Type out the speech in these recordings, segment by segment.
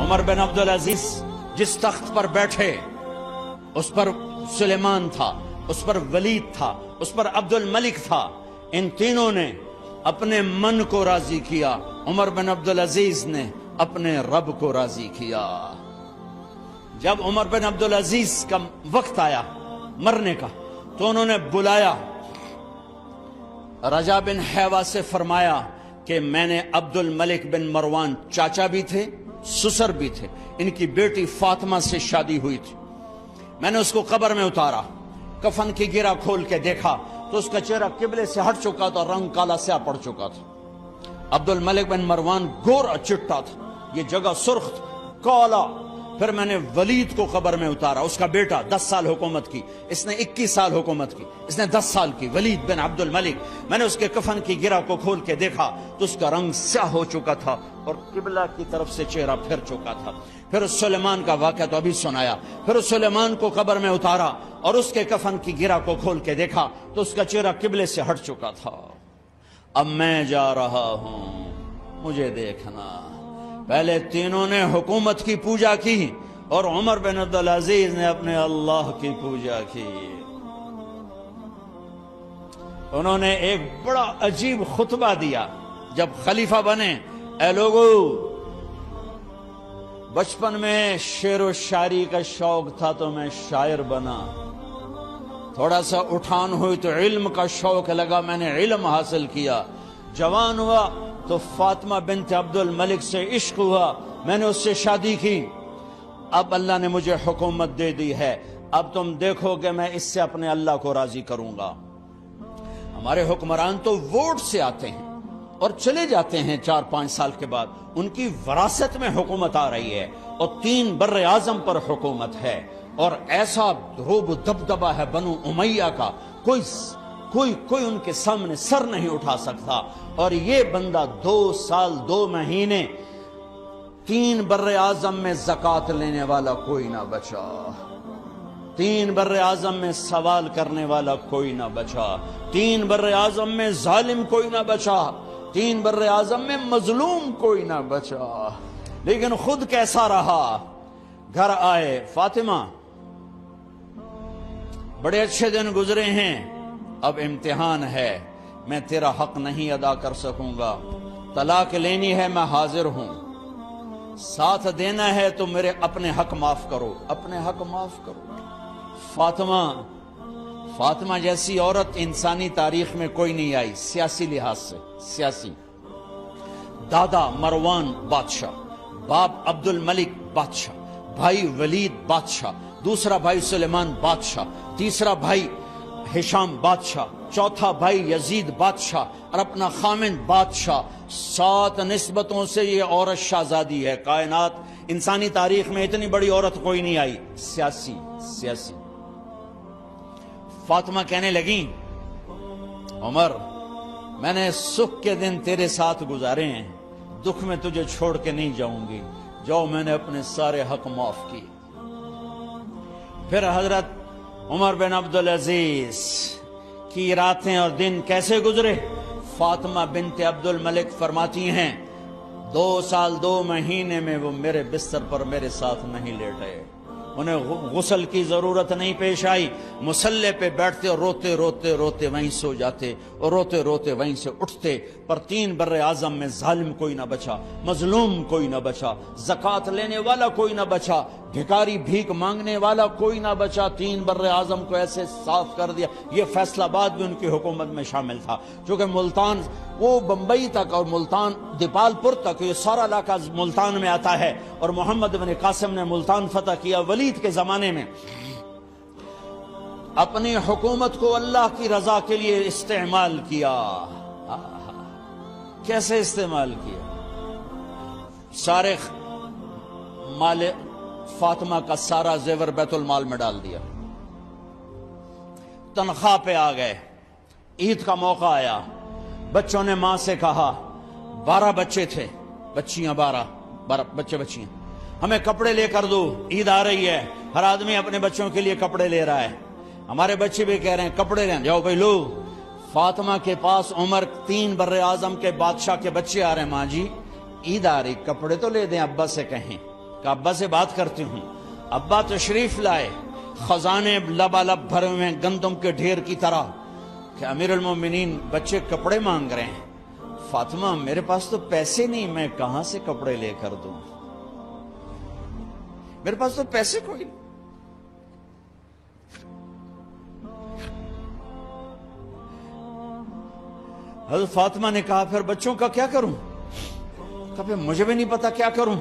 عمر بن عبدالعزیز جس تخت پر بیٹھے اس پر سلیمان تھا، اس پر ولید تھا، اس پر عبد الملک تھا۔ ان تینوں نے اپنے من کو راضی کیا، عمر بن عبدالعزیز نے اپنے رب کو راضی کیا۔ جب عمر بن عبدالعزیز کا وقت آیا مرنے کا تو انہوں نے بلایا رجا بن حیوہ سے، فرمایا کہ میں نے عبد الملک بن مروان چاچا بھی تھے، سسر بھی تھے، ان کی بیٹی فاطمہ سے شادی ہوئی تھی، میں نے اس کو قبر میں اتارا، کفن کی گرہ کھول کے دیکھا تو اس کا چہرہ قبلے سے ہٹ چکا تھا، رنگ کالا سیاہ پڑ چکا تھا۔ عبد الملک بن مروان گورا چٹا تھا، یہ جگہ سرخ تھا، کالا۔ پھر میں نے ولید کو قبر میں اتارا، اس کا بیٹا 10 سال حکومت کی، اس نے 21 سال حکومت کی، اس نے 10 سال کی، ولید بن عبد الملک۔ میں نے اس کے کفن کی گرہ کو کھول کے دیکھا تو اس کا رنگ سیاہ ہو چکا تھا اور قبلہ کی طرف سے چہرہ پھر چکا تھا۔ پھر سلیمان کا واقعہ تو ابھی سنایا، پھر سلیمان کو قبر میں اتارا اور اس کے کفن کی گرہ کو کھول کے دیکھا تو اس کا چہرہ قبلے سے ہٹ چکا تھا۔ اب میں جا رہا ہوں، مجھے دیکھنا۔ پہلے تینوں نے حکومت کی پوجا کی اور عمر بن عبدالعزیز نے اپنے اللہ کی پوجا کی۔ انہوں نے ایک بڑا عجیب خطبہ دیا جب خلیفہ بنے۔ اے لوگو، بچپن میں شعر و شاعری کا شوق تھا تو میں شاعر بنا، تھوڑا سا اٹھان ہوئی تو علم کا شوق لگا، میں نے علم حاصل کیا، جوان ہوا تو فاطمہ بنت عبد الملک سے عشق ہوا، میں نے اس سے شادی کی، اب اللہ نے مجھے حکومت دے دی ہے، اب تم دیکھو کہ میں اس سے اپنے اللہ کو راضی کروں گا۔ ہمارے حکمران تو ووٹ سے آتے ہیں اور چلے جاتے ہیں 4-5 سال کے بعد، ان کی وراثت میں حکومت آ رہی ہے اور 3 بر اعظم پر حکومت ہے اور ایسا روب دبدبہ ہے بنو امیہ کا، کوئی ان کے سامنے سر نہیں اٹھا سکتا۔ اور یہ بندہ 2 سال 2 مہینے 3 بر اعظم میں زکوٰۃ لینے والا کوئی نہ بچا، 3 بر اعظم میں سوال کرنے والا کوئی نہ بچا، 3 بر اعظم میں ظالم کوئی نہ بچا، 3 بر اعظم میں مظلوم کوئی نہ بچا۔ لیکن خود کیسا رہا؟ گھر آئے، فاطمہ بڑے اچھے دن گزرے ہیں، اب امتحان ہے، میں تیرا حق نہیں ادا کر سکوں گا، طلاق لینی ہے میں حاضر ہوں، ساتھ دینا ہے تو میرے اپنے حق معاف کرو، اپنے حق معاف کرو۔ فاطمہ جیسی عورت انسانی تاریخ میں کوئی نہیں آئی، سیاسی لحاظ سے، سیاسی۔ دادا مروان بادشاہ، باپ عبد الملک بادشاہ، بھائی ولید بادشاہ، دوسرا بھائی سلیمان بادشاہ، تیسرا بھائی ہشام بادشاہ، چوتھا بھائی یزید بادشاہ اور اپنا خامند بادشاہ۔ 7 نسبتوں سے یہ عورت شہزادی ہے۔ کائنات انسانی تاریخ میں اتنی بڑی عورت کوئی نہیں آئی، سیاسی۔ فاطمہ کہنے لگیں، عمر میں نے سکھ کے دن تیرے ساتھ گزارے ہیں، دکھ میں تجھے چھوڑ کے نہیں جاؤں گی، جاؤ میں نے اپنے سارے حق معاف کیے۔ پھر حضرت عمر بن عبدالعزیز کی راتیں اور دن کیسے گزرے؟ فاطمہ بنت عبد الملک فرماتی ہیں 2 سال 2 مہینے میں وہ میرے بستر پر میرے ساتھ نہیں لیٹے، انہیں غسل کی ضرورت نہیں پیش آئی، مصلے پہ بیٹھتے اور روتے وہیں سو جاتے اور روتے وہیں سے اٹھتے۔ پر 3 بر اعظم میں ظالم کوئی نہ بچا، مظلوم کوئی نہ بچا، زکوٰۃ لینے والا کوئی نہ بچا، بھکاری بھیک مانگنے والا کوئی نہ بچا۔ 3 بر اعظم کو ایسے صاف کر دیا۔ یہ فیصل آباد بھی ان کی حکومت میں شامل تھا، چونکہ ملتان وہ بمبئی تک اور ملتان دیپال پور تک، یہ سارا علاقہ ملتان میں آتا ہے، اور محمد بن قاسم نے ملتان فتح کیا ولید کے زمانے میں۔ اپنی حکومت کو اللہ کی رضا کے لیے استعمال کیا۔ کیسے استعمال کیا؟ سارے مال فاطمہ کا سارا زیور بیت المال میں ڈال دیا، تنخواہ پہ آ گئے، عید کا موقع آیا، بچوں نے ماں سے کہا، 12 بچے تھے، بچیاں 12 بچے بچیاں، ہمیں کپڑے لے کر دو، عید آ رہی ہے، ہر آدمی اپنے بچوں کے لیے کپڑے لے رہا ہے، ہمارے بچے بھی کہہ رہے ہیں کپڑے لیں، جاؤ بھائی لو۔ فاطمہ کے پاس عمر 3 بر اعظم کے بادشاہ کے بچے آ رہے ہیں، ماں جی عید آ رہی، کپڑے تو لے دیں، ابا سے کہیں کہ ابا سے بات کرتی ہوں. ابا تشریف لائے، خزانے لبالب بھرے ہوئے ہیں گندم کے ڈھیر کی طرح، کہ امیر المومنین بچے کپڑے مانگ رہے ہیں. فاطمہ میرے پاس تو پیسے نہیں، میں کہاں سے کپڑے لے کر دوں، میرے پاس تو پیسے کوئی نہیں. حضرت فاطمہ نے کہا پھر بچوں کا کیا کروں؟ کہا پھر مجھے بھی نہیں پتا کیا کروں.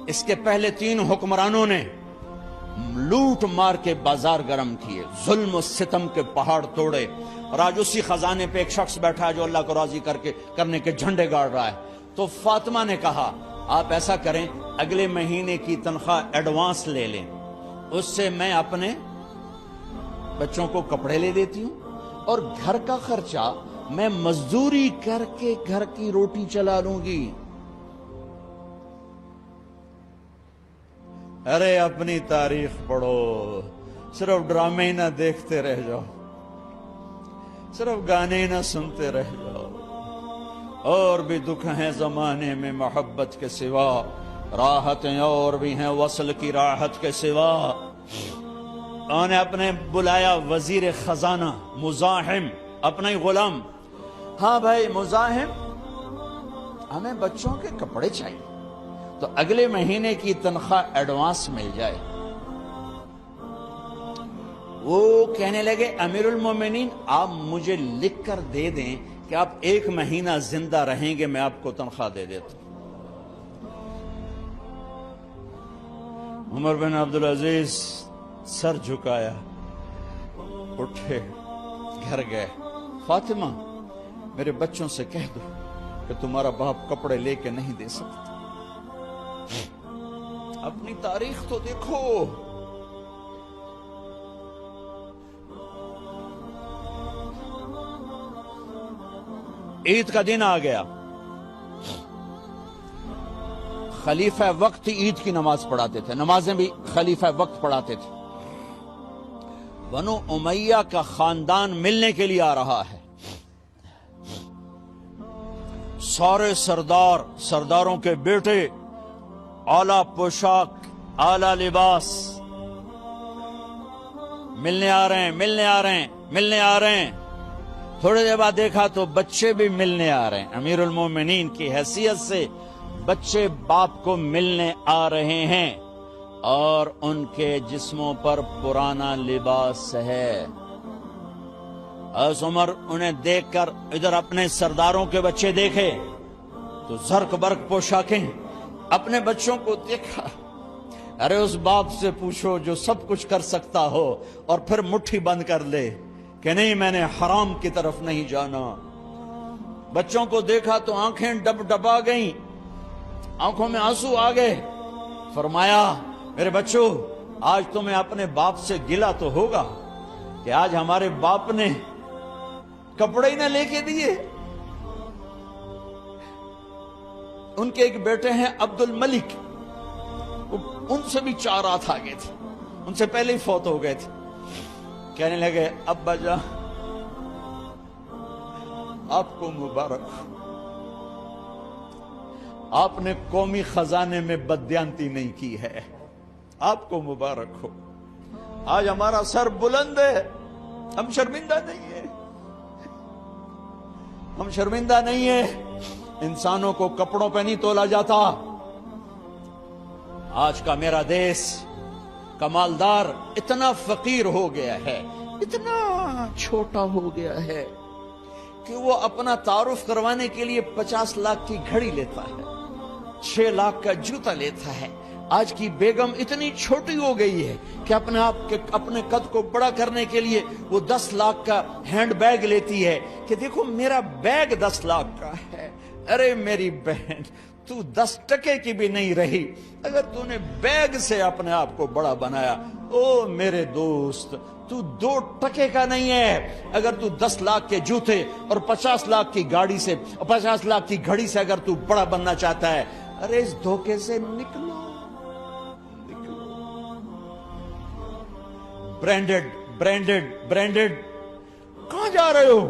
اس کے پہلے 3 حکمرانوں نے لوٹ مار کے بازار گرم کیے، ظلم و ستم کے پہاڑ توڑے، اور آج اسی خزانے پہ ایک شخص بیٹھا ہے جو اللہ کو راضی کرنے کے جھنڈے گاڑ رہا ہے. تو فاطمہ نے کہا آپ ایسا کریں، اگلے مہینے کی تنخواہ ایڈوانس لے لیں، اس سے میں اپنے بچوں کو کپڑے لے دیتی ہوں، اور گھر کا خرچہ میں مزدوری کر کے گھر کی روٹی چلا لوں گی. ارے اپنی تاریخ پڑھو، صرف ڈرامے ہی نہ دیکھتے رہ جاؤ، صرف گانے ہی نہ سنتے رہ جاؤ. اور بھی دکھ ہیں زمانے میں محبت کے سوا، راحتیں اور بھی ہیں وصل کی راحت کے سوا. انہوں نے اپنے بلایا وزیر خزانہ مزاحم، اپنا ہی غلام. ہاں بھائی مزاحم، ہمیں بچوں کے کپڑے چاہیے، تو اگلے مہینے کی تنخواہ ایڈوانس مل جائے. وہ کہنے لگے امیر المومنین آپ مجھے لکھ کر دے دیں کہ آپ 1 مہینہ زندہ رہیں گے، میں آپ کو تنخواہ دے دیتا ہوں. عمر بن عبدالعزیز سر جھکایا، اٹھے، گھر گئے. فاطمہ میرے بچوں سے کہہ دو کہ تمہارا باپ کپڑے لے کے نہیں دے سکتا. اپنی تاریخ تو دیکھو. عید کا دن آ گیا، خلیفہ وقت عید کی نماز پڑھاتے تھے، نمازیں بھی خلیفہ وقت پڑھاتے تھے. بنو امیہ کا خاندان ملنے کے لیے آ رہا ہے. سارے سرداروں کے بیٹے اعلیٰ پوشاک، اعلیٰ لباس، ملنے آ رہے ہیں. تھوڑے دیر بعد دیکھا تو بچے بھی ملنے آ رہے ہیں. امیر المومنین کی حیثیت سے بچے باپ کو ملنے آ رہے ہیں، اور ان کے جسموں پر پرانا لباس ہے. عمر انہیں دیکھ کر ادھر اپنے سرداروں کے بچے دیکھے تو زرق برق پوشاکیں، اپنے بچوں کو دیکھا. ارے اس باپ سے پوچھو جو سب کچھ کر سکتا ہو اور پھر مٹھی بند کر لے کہ نہیں میں نے حرام کی طرف نہیں جانا. بچوں کو دیکھا تو آنکھیں ڈبا گئیں، آنکھوں میں آنسو آ گئے. فرمایا میرے بچوں آج تمہیں اپنے باپ سے گلہ تو ہوگا کہ آج ہمارے باپ نے کپڑے ہی نہ لے کے دیے. ان کے ایک بیٹے ہیں عبد الملک، ان سے بھی 4 رات آگے تھے، ان سے پہلے ہی فوت ہو گئے تھے. کہنے لگے ابا جان آپ کو مبارک ہو، آپ نے قومی خزانے میں بددیانتی نہیں کی ہے، آپ کو مبارک ہو. آج ہمارا سر بلند ہے، ہم شرمندہ نہیں ہیں، ہم شرمندہ نہیں ہیں. انسانوں کو کپڑوں پہ نہیں تولا جاتا. آج کا میرا دیس کا مالدار اتنا فقیر ہو گیا ہے، اتنا چھوٹا ہو گیا ہے کہ وہ اپنا تعارف کروانے کے لیے 50 لاکھ کی گھڑی لیتا ہے، 6 لاکھ کا جوتا لیتا ہے. آج کی بیگم اتنی چھوٹی ہو گئی ہے کہ اپنے قد کو بڑا کرنے کے لیے وہ 10 لاکھ کا ہینڈ بیگ لیتی ہے کہ دیکھو میرا بیگ 10 لاکھ کا ہے. ارے میری بہن تو 10 ٹکے کی بھی نہیں رہی اگر تو نے بیگ سے اپنے آپ کو بڑا بنایا. او میرے دوست تو 2 ٹکے کا نہیں ہے اگر تو 10 لاکھ کے جوتے اور 50 لاکھ کی گاڑی سے اور 50 لاکھ کی گھڑی سے اگر تو بڑا بننا چاہتا ہے. ارے اس دھوکے سے نکلو. برینڈڈ کہاں جا رہے ہو؟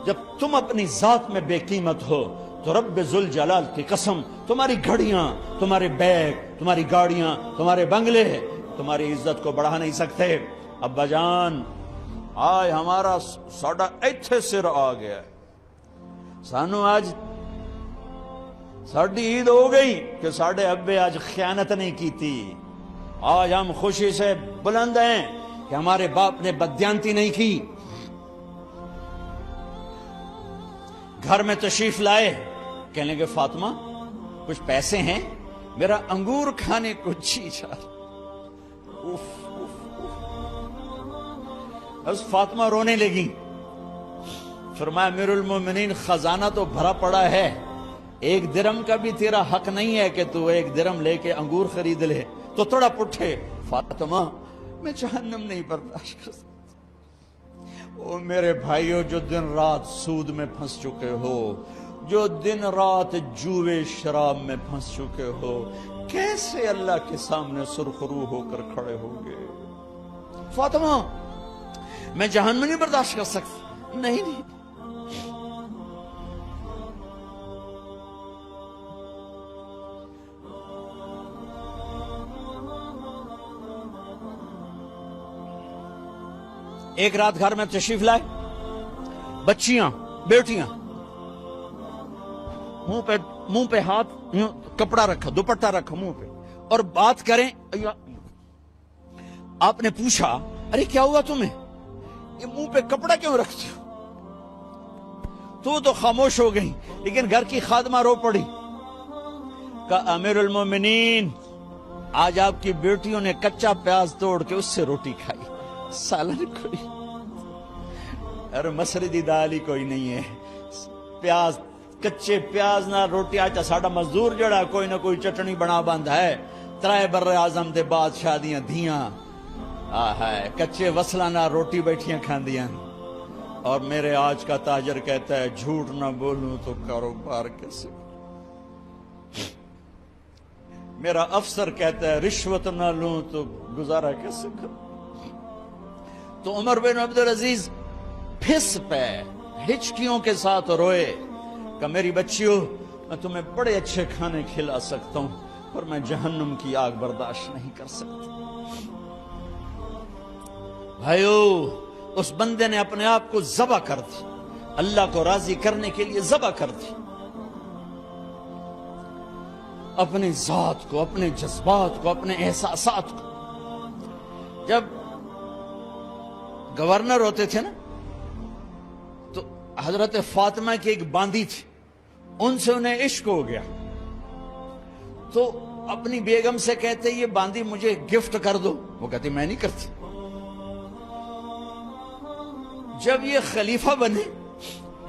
جب تم اپنی ذات میں بے قیمت ہو تو رب ذل جلال کی قسم تمہاری گھڑیاں، تمہارے بیگ، تمہاری گاڑیاں، تمہارے بنگلے تمہاری عزت کو بڑھا نہیں سکتے۔ ابا جان آج ہمارا ساڈا ایتھے سر آ گیا، سانو آج ساڈی عید ہو گئی کہ ساڈے ابے آج خیانت نہیں کی تھی۔ آج ہم خوشی سے بلند ہیں کہ ہمارے باپ نے بددیانتی نہیں کی۔ گھر میں تشریف لائے، کہنے لگے فاطمہ کچھ پیسے ہیں، میرا انگور کھانے کو جی چاہ۔ بس فاطمہ رونے لگی۔ فرمایا امیر المومنین خزانہ تو بھرا پڑا ہے، 1 درم کا بھی تیرا حق نہیں ہے کہ تو 1 درم لے کے انگور خرید لے۔ تو تھوڑا پٹھے، فاطمہ میں جہنم نہیں برداشت کر سکتا۔ او میرے بھائیو جو دن رات سود میں پھنس چکے ہو، جو دن رات جوے شراب میں پھنس چکے ہو، کیسے اللہ کے سامنے سرخرو ہو کر کھڑے ہوگے؟ فاطمہ میں جہنم نہیں برداشت کر سکتا۔ نہیں ایک رات گھر میں تشریف لائے، بچیاں بیٹیاں، منہ پہ ہاتھ کپڑا رکھا، دوپٹہ رکھا منہ پہ، اور بات کریں۔ آپ نے پوچھا ارے کیا ہوا تمہیں، یہ منہ پہ کپڑا کیوں رکھتے ہو؟ تو خاموش ہو گئی، لیکن گھر کی خادمہ رو پڑی۔ کہا امیر المومنین آج آپ کی بیٹیوں نے کچا پیاز توڑ کے اس سے روٹی کھائی، سالن کوئی اور مسری دی دال ہی کوئی نہیں ہے، پیاز کچے پیاز نہ روٹی۔ آج ساڈا مزدور جڑا کوئی نہ کوئی چٹنی بنا بند ہے، 3 بر اعظم دے بادشاہ دیاں دھیاں ہے کچے وصلہ نہ روٹی بیٹھیاں کھاندیاں۔ اور میرے آج کا تاجر کہتا ہے جھوٹ نہ بولوں تو کاروبار کیسے، میرا افسر کہتا ہے رشوت نہ لوں تو گزارا کیسے کروں۔ تو عمر بن عبدالعزیز پھس پہ ہچکیوں کے ساتھ روئے کہ میری بچیوں میں تمہیں بڑے اچھے کھانے کھلا سکتا ہوں پر میں جہنم کی آگ برداشت نہیں کر سکتا۔ بھائیو اس بندے نے اپنے آپ کو ذبح کر دی، اللہ کو راضی کرنے کے لیے ذبح کر دی، اپنی ذات کو، اپنے جذبات کو، اپنے احساسات کو۔ جب گورنر ہوتے تھے نا تو حضرت فاطمہ کی ایک باندی تھی، ان سے انہیں عشق ہو گیا، تو اپنی بیگم سے کہتے یہ باندی مجھے گفٹ کر دو، وہ کہتی میں نہیں کرتی۔ جب یہ خلیفہ بنے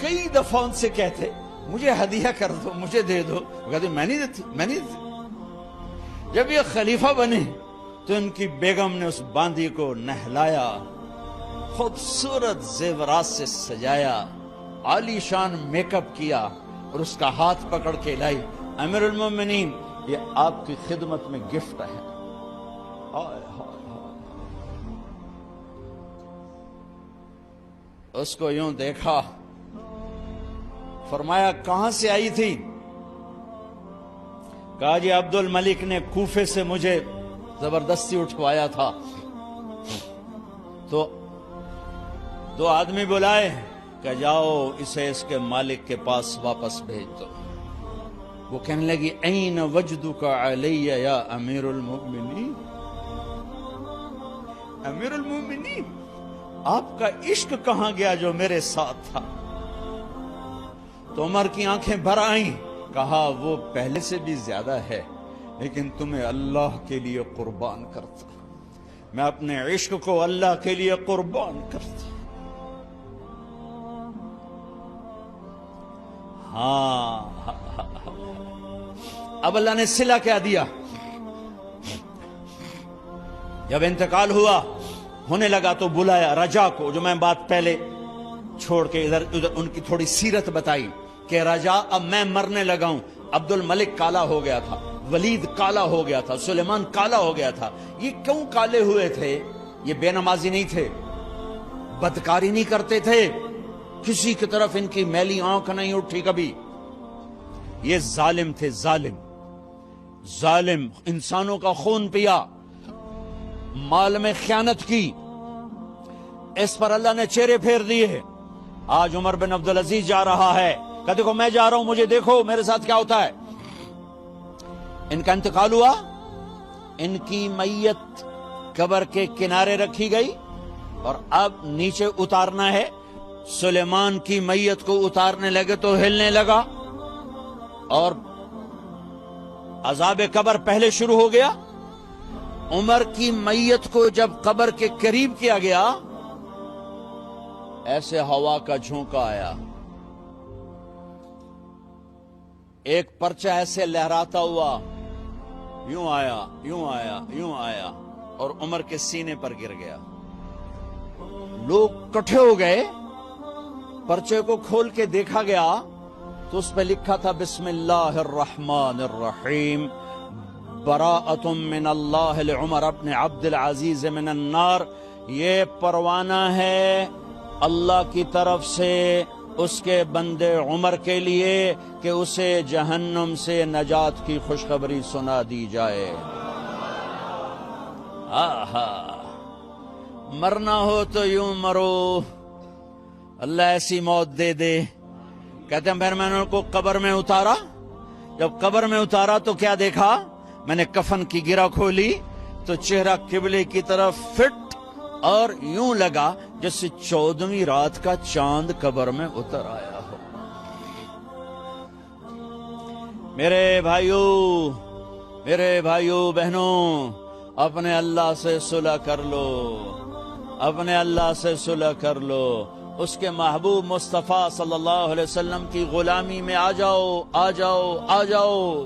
کئی دفعہ ان سے کہتے مجھے ہدیہ کر دو، مجھے دے دو، وہ کہتی میں نہیں دیتی، میں نہیں دیتی۔ جب یہ خلیفہ بنے تو ان کی بیگم نے اس باندی کو نہلایا، خوبصورت زیورات سے سجایا، عالی شان میک اپ کیا اور اس کا ہاتھ پکڑ کے لائی، امیر المومنین یہ آپ کی خدمت میں گفٹ ہے۔ اس کو یوں دیکھا، فرمایا کہاں سے آئی تھی؟ کہا جی عبد الملک نے کوفے سے مجھے زبردستی اٹھوایا تھا، تو 2 آدمی بلائے کہ جاؤ اسے اس کے مالک کے پاس واپس بھیج دو۔ وہ کہنے لگی این وجدک علی یا امیر المؤمنین، امیر المؤمنین آپ کا عشق کہاں گیا جو میرے ساتھ تھا؟ تو عمر کی آنکھیں بھر آئیں، کہا وہ پہلے سے بھی زیادہ ہے لیکن تمہیں اللہ کے لیے قربان کرتا، میں اپنے عشق کو اللہ کے لیے قربان کرتا۔ ہاں اب اللہ نے صلہ کیا دیا، جب انتقال ہوا ہونے لگا تو بلایا رجا کو، جو میں بات پہلے چھوڑ کے ادھر ان کی تھوڑی سیرت بتائی کہ رجا اب میں مرنے لگا ہوں، عبد الملک کالا ہو گیا تھا، ولید کالا ہو گیا تھا، سلیمان کالا ہو گیا تھا۔ یہ کیوں کالے ہوئے تھے؟ یہ بے نمازی نہیں تھے، بدکاری نہیں کرتے تھے، کسی کی طرف ان کی میلی آنکھ نہیں اٹھی کبھی، یہ ظالم تھے، ظالم انسانوں کا خون پیا، مال میں خیانت کی، اس پر اللہ نے چہرے پھیر دیے۔ آج عمر بن عبدالعزیز جا رہا ہے کہ دیکھو میں جا رہا ہوں، مجھے دیکھو میرے ساتھ کیا ہوتا ہے۔ ان کا انتقال ہوا، ان کی میت قبر کے کنارے رکھی گئی اور اب نیچے اتارنا ہے۔ سلیمان کی میت کو اتارنے لگے تو ہلنے لگا اور عذاب قبر پہلے شروع ہو گیا۔ عمر کی میت کو جب قبر کے قریب کیا گیا، ایسے ہوا کا جھونکا آیا، ایک پرچہ ایسے لہراتا ہوا یوں آیا، یوں آیا، یوں آیا اور عمر کے سینے پر گر گیا۔ لوگ کٹھے ہو گئے، پرچے کو کھول کے دیکھا گیا تو اس پہ لکھا تھا بسم اللہ الرحمن الرحیم، براءۃ من اللہ لعمر بن عبد العزیز من النار۔ یہ پروانہ ہے اللہ کی طرف سے اس کے بندے عمر کے لیے کہ اسے جہنم سے نجات کی خوشخبری سنا دی جائے۔ آہا، مرنا ہو تو یوں مرو، اللہ ایسی موت دے دے۔ کہتے ہیں پھر میں نے ان کو قبر میں اتارا، جب قبر میں اتارا تو کیا دیکھا، میں نے کفن کی گرہ کھولی تو چہرہ قبلے کی طرف فٹ اور یوں لگا جیسے 14ویں رات کا چاند قبر میں اتر آیا ہو۔ میرے بھائیوں بہنوں، اپنے اللہ سے صلح کر لو، اپنے اللہ سے صلح کر لو، اس کے محبوب مصطفیٰ صلی اللہ علیہ وسلم کی غلامی میں آ جاؤ، آ جاؤ، آ جاؤ۔